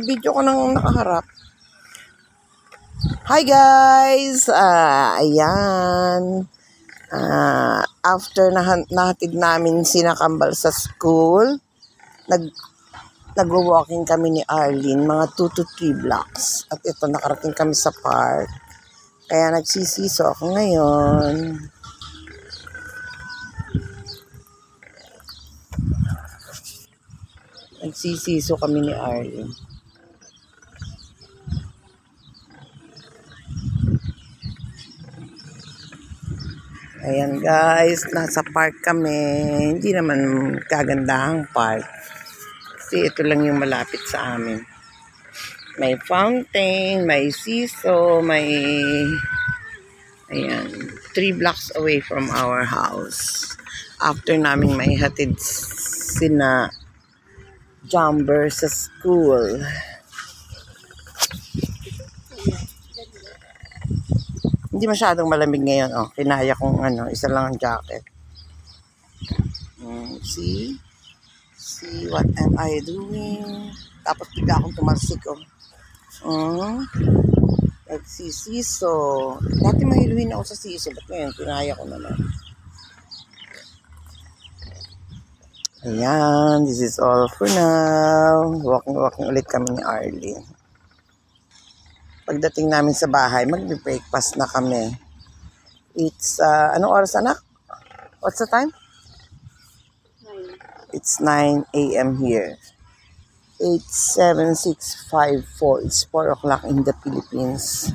video ko ng nakaharap. Hi guys! Ayan. After nahatid namin sinakambal sa school, nag-walking kami ni Arlene, mga 2 to 3 blocks. At ito, nakarating kami sa park. Kaya nagsisiso ako ngayon. Nagsisiso kami ni Arlene. Ayan guys, nasa park kami. Hindi naman kagandahang park. Kasi ito lang yung malapit sa amin. May fountain, may siso, may... Ayan, 3 blocks away from our house. After namin may hatid sina Jumper sa school. Hindi masyadong malamig ngayon. Oh, kinaya kong isa lang ang jacket. See what am I doing? Tapos bigla akong tumalsik. Nagsisiso. Dati mahiluhin ako sa siso. Ba't ngayon? Kinaya ko naman. Ayan. This is all for now. Walking ulit kami ni Arlene. Pagdating namin sa bahay, magbe-breakfast na kami. It's, anong oras anak? What's the time? 9. It's 9 a.m. here. 8:7654. It's 4 o'clock in the Philippines.